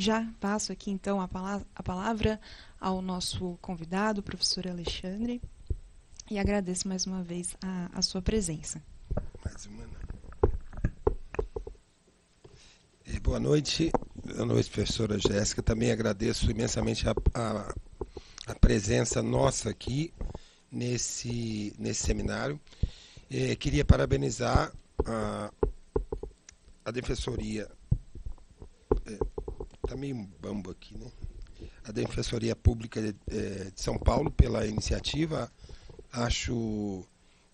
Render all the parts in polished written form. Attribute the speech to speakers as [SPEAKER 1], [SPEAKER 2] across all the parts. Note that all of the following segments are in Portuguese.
[SPEAKER 1] Já passo aqui, então, a palavra ao nosso convidado, o professor Alexandre, e agradeço mais uma vez a sua presença.
[SPEAKER 2] Mais uma, não. Boa noite, professora Jéssica. Também agradeço imensamente a presença nossa aqui nesse seminário. Queria parabenizar a Defensoria. Está meio bambo aqui, né? A Defensoria Pública de São Paulo pela iniciativa. Acho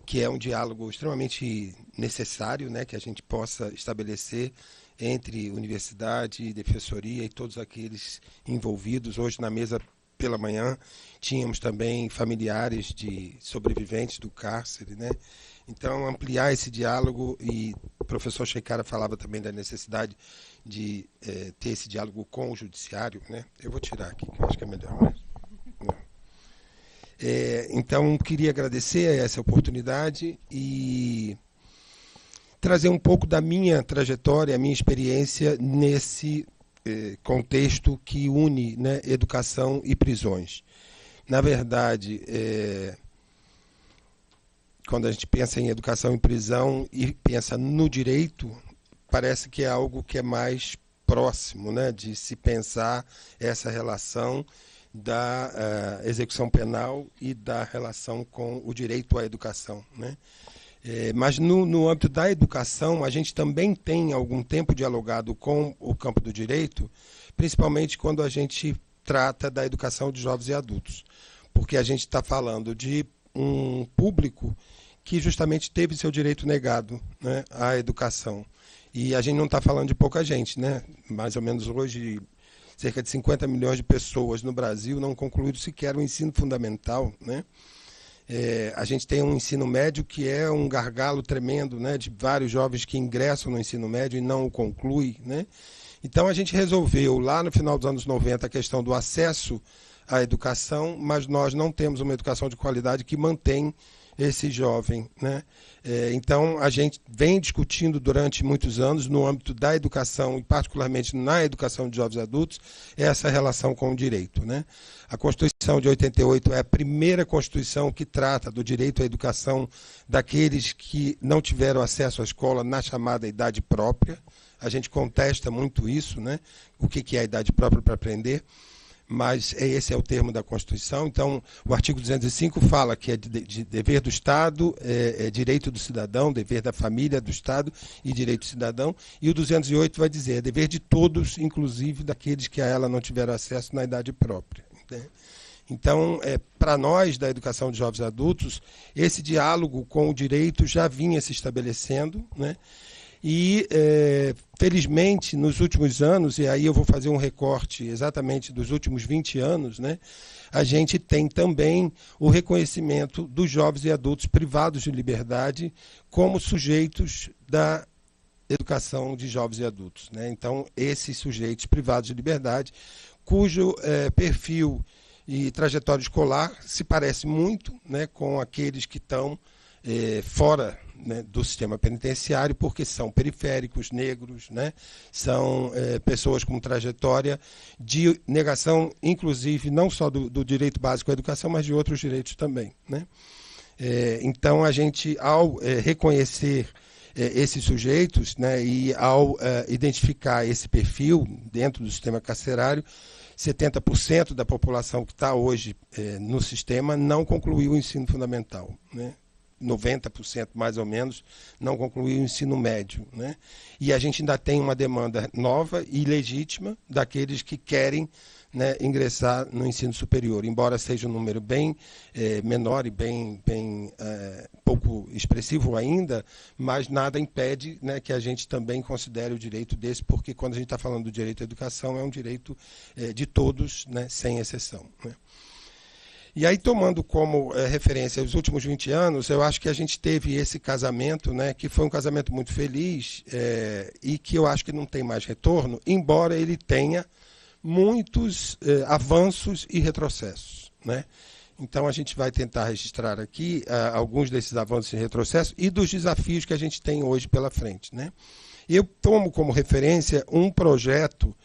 [SPEAKER 2] que é um diálogo extremamente necessário, né, que a gente possa estabelecer entre universidade, defensoria e todos aqueles envolvidos. Hoje, na mesa pela manhã, tínhamos também familiares de sobreviventes do cárcere, né? Então, ampliar esse diálogo, e o professor Shekhara falava também da necessidade de ter esse diálogo com o judiciário, né? Eu vou tirar aqui, que eu acho que é melhor, né? Então, queria agradecer essa oportunidade e trazer um pouco da minha trajetória, a minha experiência nesse contexto que une, né, educação e prisões. Na verdade, quando a gente pensa em educação e prisão e pensa no direito, parece que é algo que é mais próximo, né, de se pensar essa relação da execução penal e da relação com o direito à educação, né? Mas no âmbito da educação, a gente também tem algum tempo dialogado com o campo do direito, principalmente quando a gente trata da educação de jovens e adultos, porque a gente está falando de um público que justamente teve seu direito negado, né, à educação. E a gente não está falando de pouca gente, né? Mais ou menos hoje, cerca de 50 milhões de pessoas no Brasil não concluíram sequer o ensino fundamental, né? A gente tem um ensino médio que é um gargalo tremendo, né, de vários jovens que ingressam no ensino médio e não o concluem, né? Então a gente resolveu lá no final dos anos 90 a questão do acesso à educação, mas nós não temos uma educação de qualidade que mantém esse jovem, né? Então a gente vem discutindo durante muitos anos no âmbito da educação e particularmente na educação de jovens e adultos essa relação com o direito, né? A Constituição de 88 é a primeira Constituição que trata do direito à educação daqueles que não tiveram acesso à escola na chamada idade própria. A gente contesta muito isso, né? O que é a idade própria para aprender? Mas esse é o termo da Constituição. Então, o artigo 205 fala que é de dever do Estado, direito do cidadão, dever da família, do Estado e direito do cidadão. E o 208 vai dizer, é dever de todos, inclusive daqueles que a ela não tiveram acesso na idade própria, né? Então, para nós, da educação de jovens e adultos, esse diálogo com o direito já vinha se estabelecendo, né? E, felizmente, nos últimos anos, e aí eu vou fazer um recorte exatamente dos últimos 20 anos, né, a gente tem também o reconhecimento dos jovens e adultos privados de liberdade como sujeitos da educação de jovens e adultos, né? Então, esses sujeitos privados de liberdade, cujo perfil e trajetória escolar se parece muito, né, com aqueles que estão fora, né, do sistema penitenciário, porque são periféricos, negros, né, são pessoas com trajetória de negação, inclusive, não só do direito básico à educação, mas de outros direitos também, né? Então, a gente, ao reconhecer esses sujeitos, né, e ao identificar esse perfil dentro do sistema carcerário, 70% da população que está hoje no sistema não concluiu o ensino fundamental, né? 90% mais ou menos não concluiu o ensino médio, né? E a gente ainda tem uma demanda nova e legítima daqueles que querem, né, ingressar no ensino superior, embora seja um número bem menor e bem pouco expressivo ainda, mas nada impede, né, que a gente também considere o direito desse, porque quando a gente está falando do direito à educação é um direito de todos, né, sem exceção, né? E aí, tomando como referência os últimos 20 anos, eu acho que a gente teve esse casamento, né, que foi um casamento muito feliz e que eu acho que não tem mais retorno, embora ele tenha muitos avanços e retrocessos, né? Então, a gente vai tentar registrar aqui alguns desses avanços e retrocessos e dos desafios que a gente tem hoje pela frente, né? Eu tomo como referência um projeto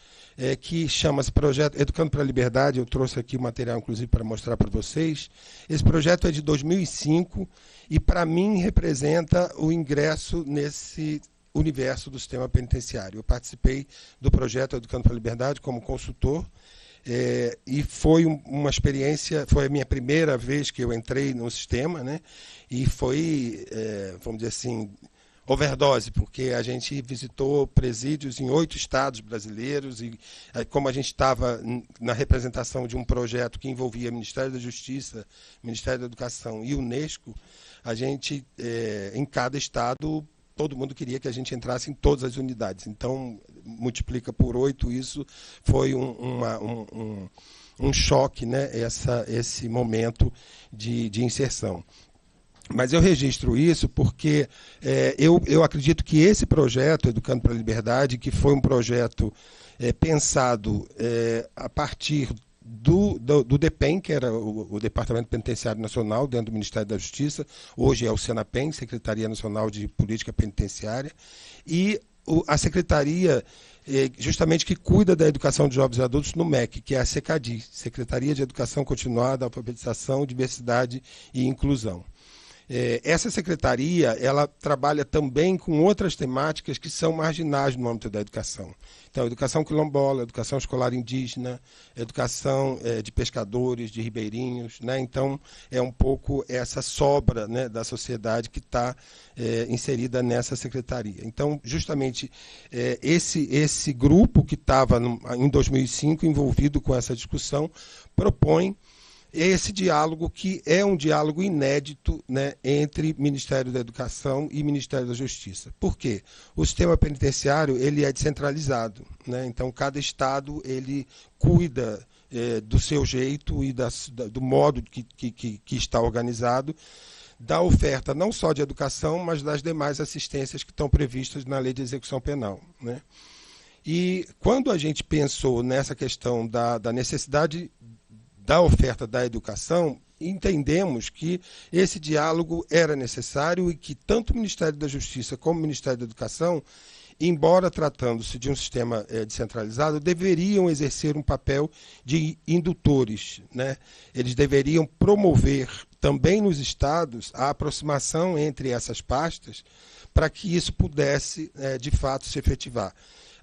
[SPEAKER 2] que chama-se Projeto Educando para a Liberdade. Eu trouxe aqui o material, inclusive, para mostrar para vocês. Esse projeto é de 2005 e, para mim, representa o ingresso nesse universo do sistema penitenciário. Eu participei do projeto Educando para a Liberdade como consultor, e foi uma experiência, foi a minha primeira vez que eu entrei no sistema, né? E foi, vamos dizer assim, overdose, porque a gente visitou presídios em 8 estados brasileiros e, como a gente estava na representação de um projeto que envolvia Ministério da Justiça, Ministério da Educação e Unesco, a gente, em cada estado, todo mundo queria que a gente entrasse em todas as unidades. Então, multiplica por 8, isso foi um choque, né? Esse momento de inserção. Mas eu registro isso porque eu acredito que esse projeto, Educando para a Liberdade, que foi um projeto pensado a partir do DEPEN, que era o Departamento Penitenciário Nacional, dentro do Ministério da Justiça, hoje é o SENAPEN, Secretaria Nacional de Política Penitenciária, e a secretaria justamente que cuida da educação de jovens e adultos no MEC, que é a SECADI, Secretaria de Educação Continuada, Alfabetização, Diversidade e Inclusão. Essa secretaria, ela trabalha também com outras temáticas que são marginais no âmbito da educação. Então, educação quilombola, educação escolar indígena, educação de pescadores, de ribeirinhos, né? Então, é um pouco essa sobra, né, da sociedade que está inserida nessa secretaria. Então, justamente, esse grupo que estava em 2005 envolvido com essa discussão propõe esse diálogo, que é um diálogo inédito, né, entre Ministério da Educação e Ministério da Justiça. Por quê? O sistema penitenciário ele é descentralizado, né? Então, cada estado ele cuida do seu jeito e do modo que está organizado, da oferta não só de educação, mas das demais assistências que estão previstas na Lei de Execução Penal, né? E quando a gente pensou nessa questão da necessidade da oferta da educação, entendemos que esse diálogo era necessário e que tanto o Ministério da Justiça como o Ministério da Educação, embora tratando-se de um sistema descentralizado, deveriam exercer um papel de indutores, né? Eles deveriam promover também nos estados a aproximação entre essas pastas para que isso pudesse, de fato, se efetivar.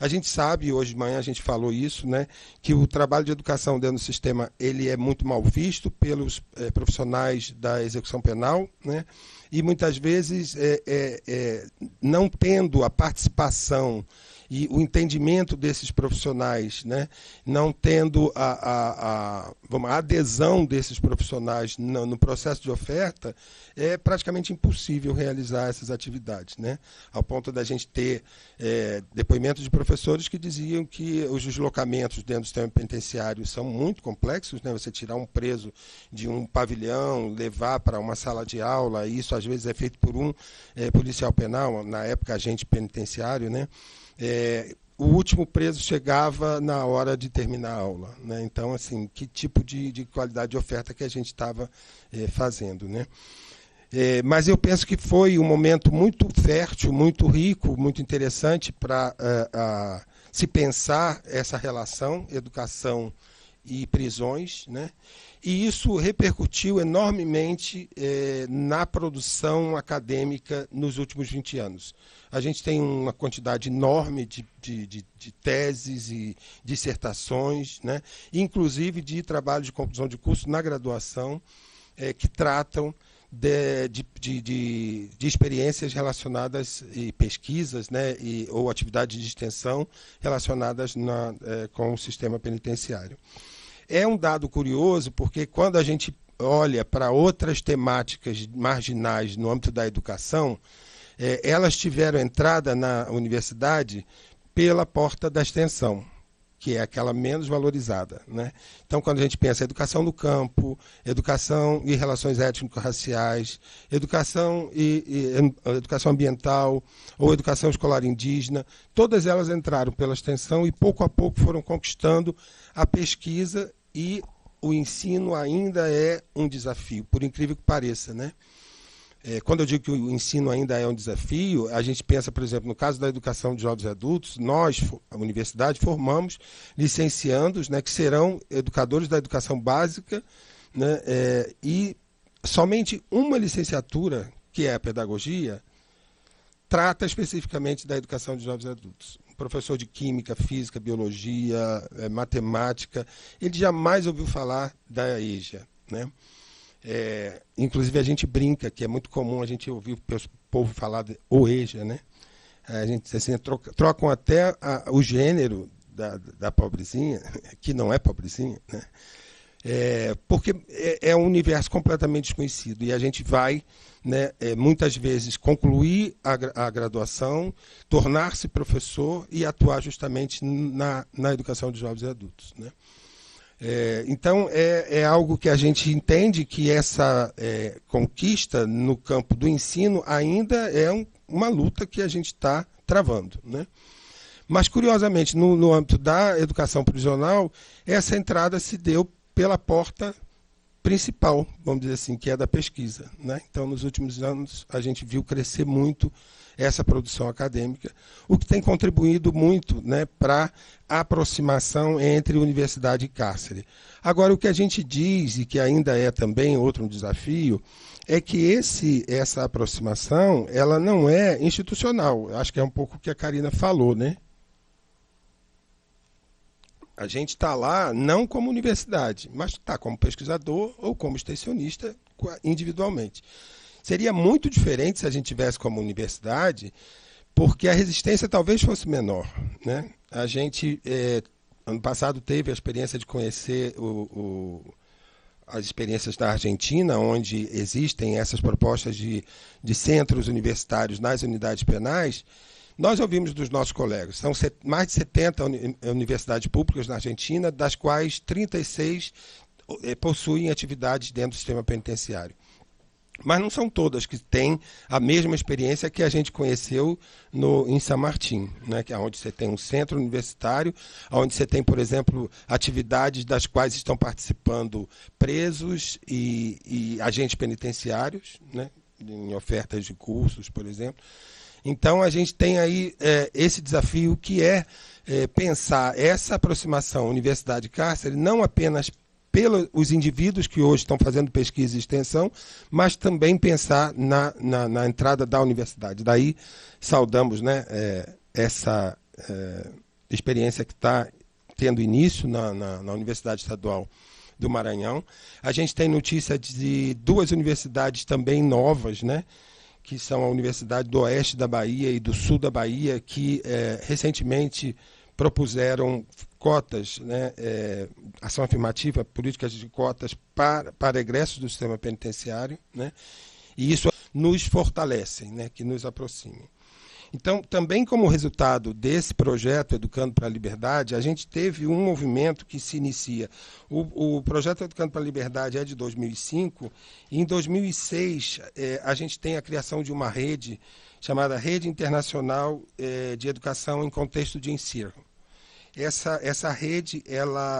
[SPEAKER 2] A gente sabe, hoje de manhã a gente falou isso, né, que o trabalho de educação dentro do sistema ele é muito mal visto pelos profissionais da execução penal, né, e muitas vezes não tendo a participação e o entendimento desses profissionais, né, não tendo a adesão desses profissionais no processo de oferta, é praticamente impossível realizar essas atividades, né, ao ponto da gente ter depoimentos de professores que diziam que os deslocamentos dentro do sistema penitenciário são muito complexos, né, você tirar um preso de um pavilhão, levar para uma sala de aula, e isso às vezes é feito por um policial penal, na época agente penitenciário, né. O último preso chegava na hora de terminar a aula, né? Então, assim, que tipo de qualidade de oferta que a gente estava fazendo, né? Mas eu penso que foi um momento muito fértil, muito rico, muito interessante para se pensar essa relação, educação e prisões, né? E isso repercutiu enormemente na produção acadêmica nos últimos 20 anos. A gente tem uma quantidade enorme de teses e dissertações, né? Inclusive de trabalhos de conclusão de curso na graduação, que tratam de experiências relacionadas e pesquisas, né, ou atividades de extensão relacionadas com o sistema penitenciário. É um dado curioso porque quando a gente olha para outras temáticas marginais no âmbito da educação, elas tiveram entrada na universidade pela porta da extensão, que é aquela menos valorizada, né? Então, quando a gente pensa em educação no campo, educação e relações étnico-raciais, educação educação ambiental ou educação escolar indígena, todas elas entraram pela extensão e pouco a pouco foram conquistando a pesquisa, e o ensino ainda é um desafio, por incrível que pareça, né? Quando eu digo que o ensino ainda é um desafio, a gente pensa, por exemplo, no caso da educação de jovens e adultos, nós, a universidade, formamos licenciandos, né, que serão educadores da educação básica, né, e somente uma licenciatura, que é a pedagogia, trata especificamente da educação de jovens e adultos. Um professor de química, física, biologia, matemática, ele jamais ouviu falar da EJA, né? Inclusive a gente brinca que é muito comum a gente ouvir o povo falar de OEJA, né? A gente assim, trocam até o gênero da pobrezinha, que não é pobrezinha, né? Porque é um universo completamente desconhecido e a gente vai, né, muitas vezes concluir a graduação, tornar-se professor e atuar justamente na educação de jovens e adultos, né? Então, é algo que a gente entende que essa conquista no campo do ensino ainda é uma luta que a gente está travando, né? Mas, curiosamente, no âmbito da educação prisional, essa entrada se deu pela porta principal, vamos dizer assim, que é da pesquisa, né? Então, nos últimos anos, a gente viu crescer muito essa produção acadêmica, o que tem contribuído muito, né, para a aproximação entre universidade e cárcere. Agora, o que a gente diz, e que ainda é também outro desafio, é que essa aproximação ela não é institucional. Acho que é um pouco o que a Karina falou, né? A gente está lá não como universidade, mas está como pesquisador ou como extensionista individualmente. Seria muito diferente se a gente tivesse como universidade, porque a resistência talvez fosse menor, né? A gente, ano passado, teve a experiência de conhecer as experiências da Argentina, onde existem essas propostas de centros universitários nas unidades penais. Nós ouvimos dos nossos colegas, são mais de 70 universidades públicas na Argentina, das quais 36 possuem atividades dentro do sistema penitenciário. Mas não são todas que têm a mesma experiência que a gente conheceu em San Martín, né, que é onde você tem um centro universitário, onde você tem, por exemplo, atividades das quais estão participando presos e agentes penitenciários, né, em ofertas de cursos, por exemplo. Então, a gente tem aí esse desafio que é pensar essa aproximação universidade-cárcere não apenas pelos indivíduos que hoje estão fazendo pesquisa e extensão, mas também pensar na entrada da universidade. Daí saudamos, né, essa experiência que está tendo início na Universidade Estadual do Maranhão. A gente tem notícia de duas universidades também novas, né, que são a Universidade do Oeste da Bahia e do Sul da Bahia, que recentemente propuseram cotas, né, ação afirmativa, políticas de cotas para egressos do sistema penitenciário, né, e isso nos fortalece, né, que nos aproxime. Então, também como resultado desse projeto Educando para a Liberdade, a gente teve um movimento que se inicia. O projeto Educando para a Liberdade é de 2005, e em 2006 a gente tem a criação de uma rede chamada Rede Internacional de Educação em Contexto de Ensino. Essa rede,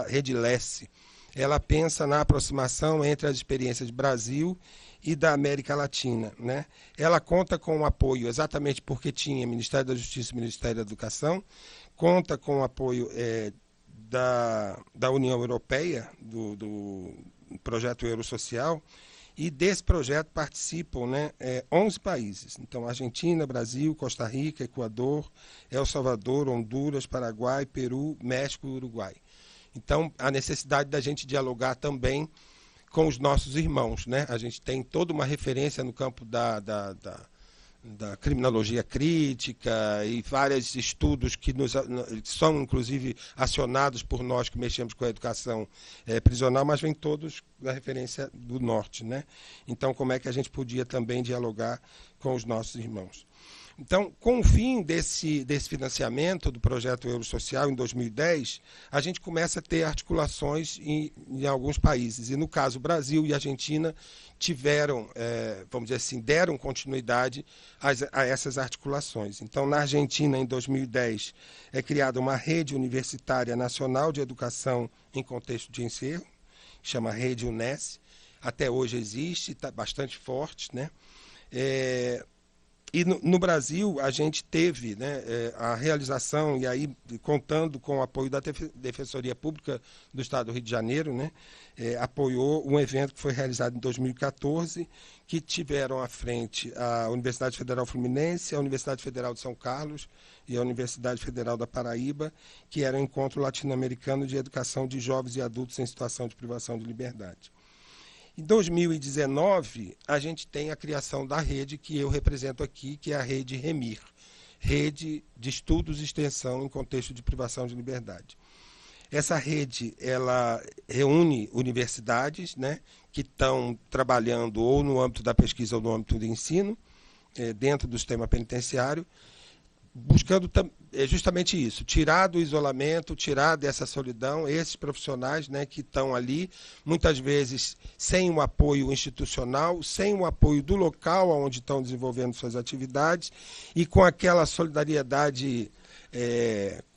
[SPEAKER 2] Rede LESSE, ela pensa na aproximação entre as experiências do Brasil e da América Latina, né? Ela conta com o apoio, exatamente porque tinha Ministério da Justiça e Ministério da Educação, conta com o apoio da União Europeia, do projeto Eurosocial, e desse projeto participam, né, 11 países. Então, Argentina, Brasil, Costa Rica, Equador, El Salvador, Honduras, Paraguai, Peru, México e Uruguai. Então, a necessidade da gente dialogar também com os nossos irmãos, né? A gente tem toda uma referência no campo da criminologia crítica e vários estudos que são, inclusive, acionados por nós que mexemos com a educação prisional, mas vêm todos da referência do norte, né? Então, como é que a gente podia também dialogar com os nossos irmãos? Então, com o fim desse financiamento do projeto Eurosocial em 2010, a gente começa a ter articulações em alguns países. E, no caso, o Brasil e a Argentina tiveram, vamos dizer assim, deram continuidade a essas articulações. Então, na Argentina, em 2010, é criada uma rede universitária nacional de educação em contexto de ensino, que chama Rede UNES. Até hoje existe, está bastante forte, né? E no Brasil, a gente teve, né, a realização, e aí contando com o apoio da Defensoria Pública do Estado do Rio de Janeiro, né, apoiou um evento que foi realizado em 2014, que tiveram à frente a Universidade Federal Fluminense, a Universidade Federal de São Carlos e a Universidade Federal da Paraíba, que era o Encontro Latino-Americano de Educação de Jovens e Adultos em Situação de Privação de Liberdade. Em 2019, a gente tem a criação da rede que eu represento aqui, que é a Rede REMIR, Rede de Estudos e Extensão em Contexto de Privação de Liberdade. Essa rede, ela reúne universidades, né, que estão trabalhando ou no âmbito da pesquisa ou no âmbito do ensino, dentro do sistema penitenciário, buscando justamente isso, tirar do isolamento, tirar dessa solidão esses profissionais, né, que estão ali, muitas vezes sem um apoio institucional, sem um apoio do local onde estão desenvolvendo suas atividades e com aquela solidariedade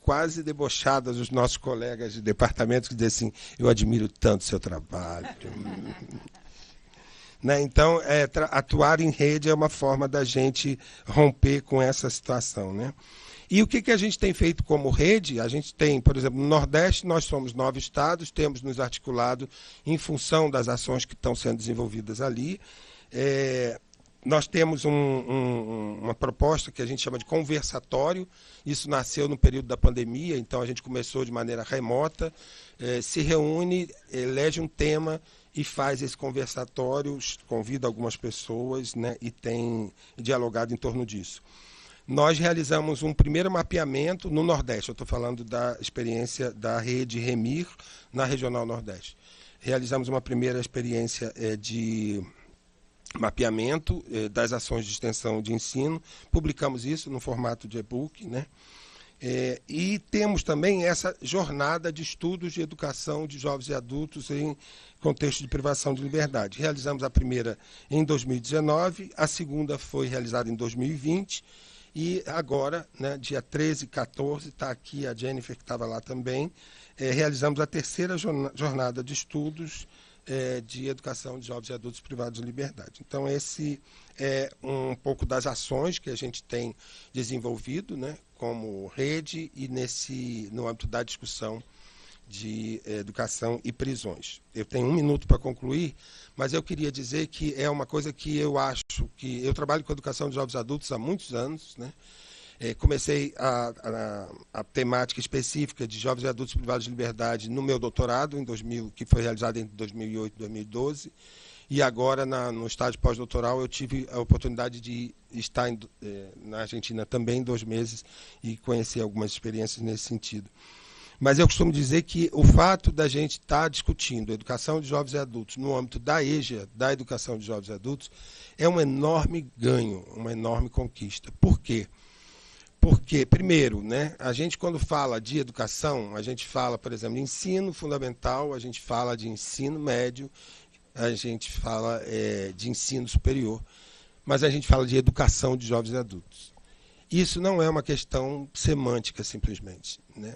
[SPEAKER 2] quase debochada dos nossos colegas de departamento que dizem assim, eu admiro tanto o seu trabalho. Né? Então, atuar em rede é uma forma da gente romper com essa situação. Né? E o que a gente tem feito como rede? A gente tem, por exemplo, no Nordeste, nós somos 9 estados, temos nos articulado em função das ações que estão sendo desenvolvidas ali. Nós temos uma proposta que a gente chama de conversatório. Isso nasceu no período da pandemia, então a gente começou de maneira remota, se reúne, elege um tema e faz esse conversatório, convida algumas pessoas, né, e tem dialogado em torno disso. Nós realizamos um primeiro mapeamento no Nordeste, eu estou falando da experiência da rede REMIR na Regional Nordeste. Realizamos uma primeira experiência de mapeamento das ações de extensão de ensino, publicamos isso no formato de e-book, né? E temos também essa jornada de estudos de educação de jovens e adultos em contexto de privação de liberdade. Realizamos a primeira em 2019, a segunda foi realizada em 2020 e agora, né, dia 13 e 14, está aqui a Jennifer que estava lá também, realizamos a terceira jornada de estudos de educação de jovens e adultos privados de liberdade. Então, esse é um pouco das ações que a gente tem desenvolvido, né, como rede e no âmbito da discussão de educação e prisões. Eu tenho 1 minuto para concluir, mas eu queria dizer que é uma coisa que eu acho que... Eu trabalho com educação de jovens e adultos há muitos anos, né? Comecei a temática específica de jovens e adultos privados de liberdade no meu doutorado, que foi realizado entre 2008 e 2012, e agora, no estágio pós-doutoral, eu tive a oportunidade de estar na Argentina também 2 meses e conhecer algumas experiências nesse sentido. Mas eu costumo dizer que o fato da gente estar discutindo a educação de jovens e adultos no âmbito da EJA, da educação de jovens e adultos, é um enorme ganho, uma enorme conquista. Por quê? Porque, primeiro, né, a gente, quando fala de educação, a gente fala, por exemplo, de ensino fundamental, a gente fala de ensino médio, a gente fala de ensino superior, mas a gente fala de educação de jovens e adultos. Isso não é uma questão semântica, simplesmente, né?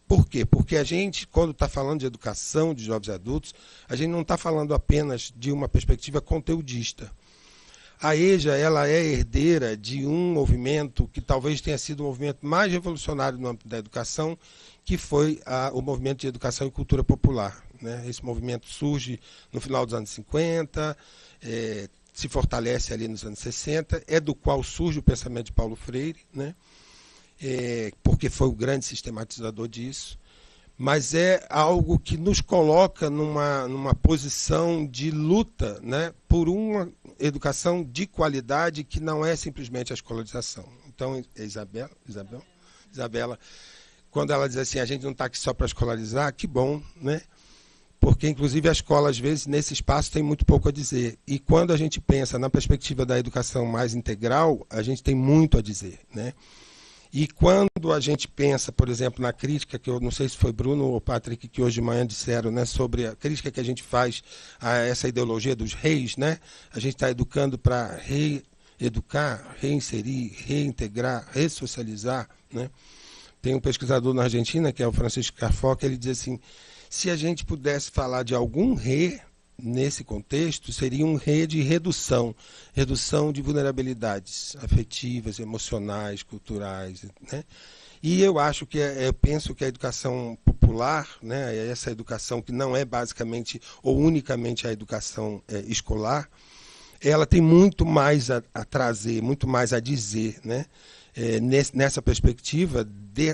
[SPEAKER 2] Por quê? Porque a gente, quando está falando de educação de jovens e adultos, a gente não está falando apenas de uma perspectiva conteudista. A EJA, ela é herdeira de um movimento que talvez tenha sido o movimento mais revolucionário no âmbito da educação, que foi o movimento de educação e cultura popular. Né? Esse movimento surge no final dos anos 50, se fortalece ali nos anos 60, do qual surge o pensamento de Paulo Freire, né? Porque foi o grande sistematizador disso. Mas é algo que nos coloca numa posição de luta, né, por uma educação de qualidade que não é simplesmente a escolarização. Então, Isabela, quando ela diz assim, a gente não está aqui só para escolarizar, que bom, né? Porque, inclusive, a escola, às vezes, nesse espaço tem muito pouco a dizer. E quando a gente pensa na perspectiva da educação mais integral, a gente tem muito a dizer, né? E quando a gente pensa, por exemplo, na crítica, que eu não sei se foi Bruno ou Patrick que hoje de manhã disseram, né, sobre a crítica que a gente faz a essa ideologia dos reis, né? A gente está educando para reeducar, reinserir, reintegrar, ressocializar, né? Tem um pesquisador na Argentina, que é o Francisco Carfó, que ele diz assim, se a gente pudesse falar de algum rei nesse contexto, seria uma rede de redução de vulnerabilidades afetivas, emocionais, culturais, né? E eu acho que eu penso que a educação popular, né, essa educação que não é basicamente ou unicamente a educação escolar, ela tem muito mais a trazer, muito mais a dizer, né, nessa perspectiva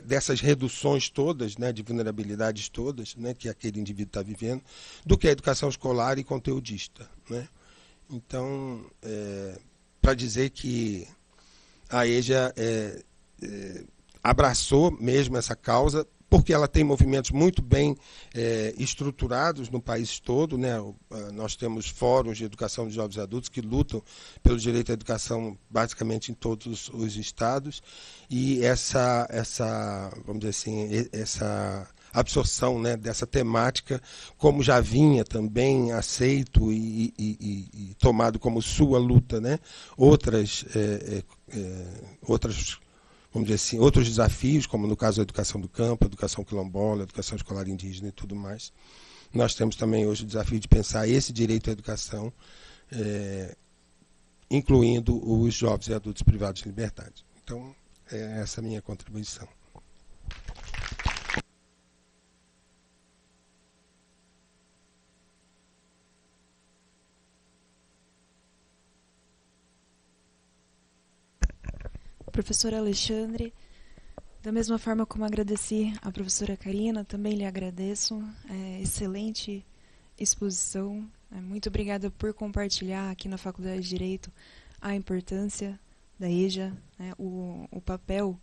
[SPEAKER 2] dessas reduções todas, né, de vulnerabilidades todas, né, que aquele indivíduo está vivendo, do que a educação escolar e conteudista, né? Então, para dizer que a EJA abraçou mesmo essa causa, porque ela tem movimentos muito bem estruturados no país todo, né? Nós temos fóruns de educação de jovens e adultos que lutam pelo direito à educação basicamente em todos os estados, e vamos dizer assim, essa absorção, né, dessa temática, como já vinha também aceito e tomado como sua luta, né? Outras vamos dizer assim, outros desafios, como no caso da educação do campo, educação quilombola, educação escolar indígena e tudo mais. Nós temos também hoje o desafio de pensar esse direito à educação, incluindo os jovens e adultos privados de liberdade. Então, é essa a minha contribuição.
[SPEAKER 1] Professor Alexandre, da mesma forma como agradeci a professora Karina, também lhe agradeço. Excelente exposição. Muito obrigada por compartilhar aqui na Faculdade de Direito a importância da EJA, né, o papel,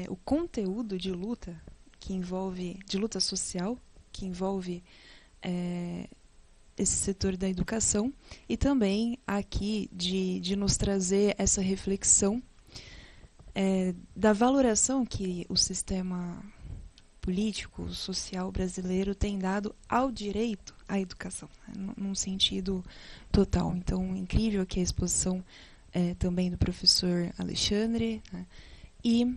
[SPEAKER 1] o conteúdo de luta que envolve, de luta social, que envolve esse setor da educação, e também aqui de nos trazer essa reflexão da valoração que o sistema político, social brasileiro tem dado ao direito à educação, né, num sentido total. Então, incrível aqui a exposição também do professor Alexandre, né, e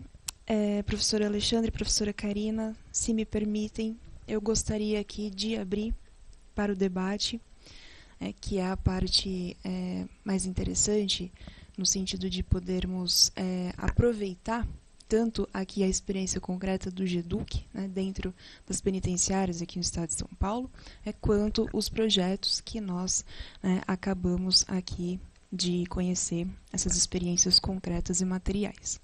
[SPEAKER 1] professor Alexandre e professora Karina, se me permitem, eu gostaria aqui de abrir para o debate, que é a parte mais interessante, no sentido de podermos aproveitar tanto aqui a experiência concreta do GEDUC, né, dentro das penitenciárias aqui no estado de São Paulo, quanto os projetos que nós acabamos aqui de conhecer, essas experiências concretas e materiais.